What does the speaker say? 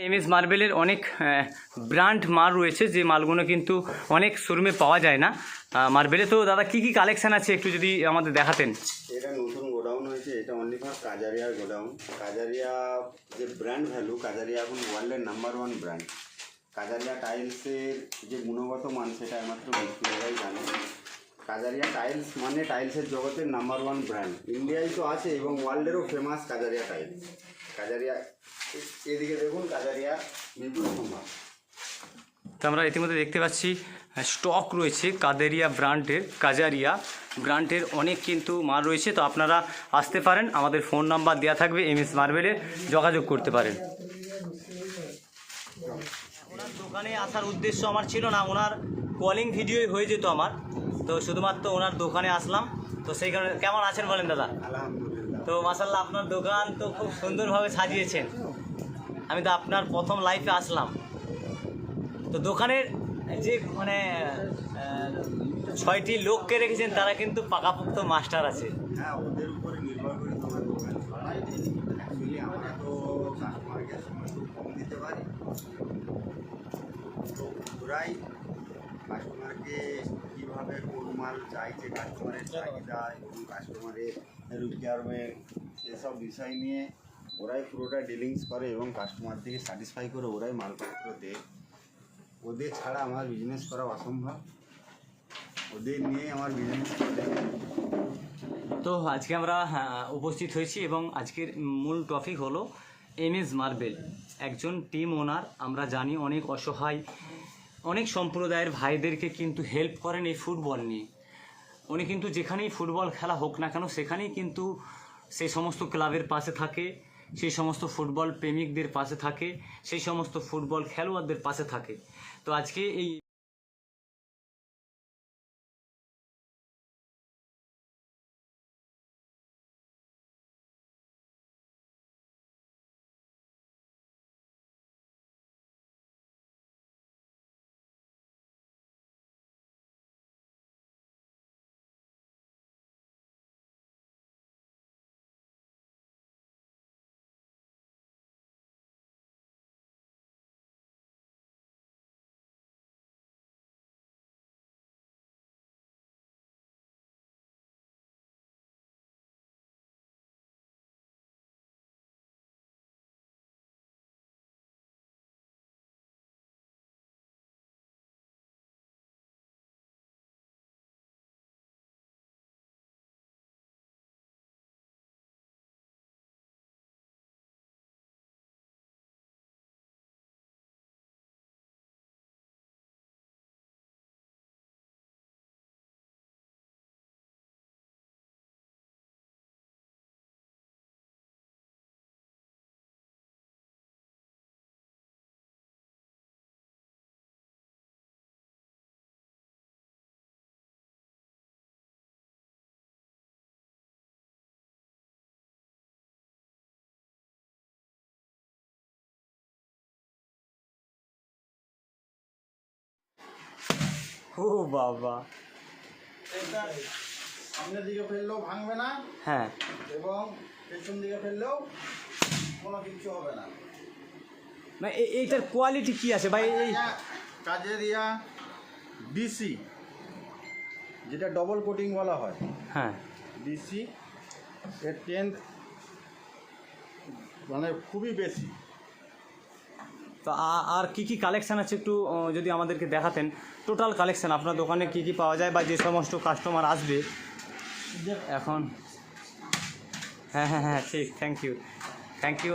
MS মার্বেলের অনেক brand মাল রয়েছে, যে মালগুলো কিন্তু অনেক শোরুমে পাওয়া যায় না মার্বেলে। তো দাদা কি কি কালেকশন আছে একটু যদি আমাদের দেখাতেন। এটা নতুন গোডাউন হয়েছে, এটা অনলি ফর কাজারিয়ার গোডাউন। কাজারিয়া যে ব্র্যান্ড ভ্যালু, কাজারিয়া এখন ওয়ার্ল্ডের নাম্বার 1 ব্র্যান্ড। কাজারিয়া টাইলসের যে গুণগত মান সেটা একমাত্র ব্যক্তিরাই জানে। কাজারিয়া টাইলস মানে টাইলসের জগতের নাম্বার 1 ব্র্যান্ড। ইন্ডিয়ায় তো আছে এবং ওয়ার্ল্ডেরও ফেমাস কাজারিয়া টাইলস। কাজারিয়া এদিকে দেখুন, কাজারিয়া বিপুল সম্ভার। তো আমরা ইতিমধ্যে দেখতে পাচ্ছি স্টক রয়েছে কাজারিয়া ব্র্যান্ডের অনেক কিন্তু মাল রয়েছে। তো আপনারা আসতে পারেন, আমাদের ফোন নাম্বার দেওয়া থাকবে, এমএস মার্বেলে যোগাযোগ করতে পারেন। ওনার দোকানে আসার উদ্দেশ্য আমার ছিল না, ওনার কলিং ভিডিওই হয়ে যেত আমার, তো শুধুমাত্র ওনার দোকানে আসলাম। তো সেই কারণে কেমন আছেন বলেন দাদা? আলহামদুলিল্লাহ। তো মাশাআল্লাহ আপনার দোকান তো খুব সুন্দরভাবে সাজিয়েছেন। আমি তো আপনার প্রথম লাইফে আসলাম। তো দোকানের যে মানে 6টি লোককে রেখেছেন তারা কিন্তু পাকাপোক্ত মাস্টার আছে। হ্যাঁ, ওদের উপরে নির্ভর করে তোমার দোকান চলায়। অ্যাকচুয়ালি আমরা তো কাস্টমারকে সময় খুব কম দিতে পারি, তো ওরাই কাস্টমারকে কীভাবে কোন মাল চাইছে, কাস্টমারের চাহিদা এবং কাস্টমারের রিকোয়ারমেন্ট এসব বিষয় নিয়ে ওরাই পুরোটা ডিলিংস করে এবং কাস্টমার থেকে স্যাটিসফাই করে ওরাই মালপত্র দেয়। ওদের ছাড়া আমার বিজনেস করা অসম্ভব, ওদের নিয়ে আমার বিজনেস করে। তো আজকে আমরা উপস্থিত হয়েছি এবং আজকের মূল টপিক হলো এমএস মার্বেল। একজন টিম ওনার, আমরা জানি অনেক অসহায় অনেক সম্প্রদায়ের ভাইদেরকে কিন্তু হেল্প করেন এই ফুটবল নিয়ে। উনি কিন্তু যেখানেই ফুটবল খেলা হোক না কেন সেখানেই কিন্তু সেই সমস্ত ক্লাবের পাশে থাকে, সেই সমস্ত ফুটবল প্রেমিকদের পাশে থাকে, সেই সমস্ত ফুটবল খেলোয়াড়দের পাশে থাকে। তো আজকে এই ও বাবা, এটা সামনের দিকে ফেললেও ভাঙবে না, হ্যাঁ, এবং পেছন দিকে ফেললেও কোনো কিছু হবে না। মানে এইটার কোয়ালিটি কি আছে ভাই? এই কাজেরিয়া ডিসি, যেটা ডবল কোটিং বলা হয়, হ্যাঁ, ডিসি এর 10th মানে খুবই বেশি। তো আর কি কি কালেকশান আছে একটু যদি আমাদেরকে দেখাতেন। টোটাল কালেকশান আপনার দোকানে কি কি পাওয়া যায় বা যে সমস্ত কাস্টমার আসবে এখন। হ্যাঁ হ্যাঁ হ্যাঁ, ঠিক, থ্যাংক ইউ।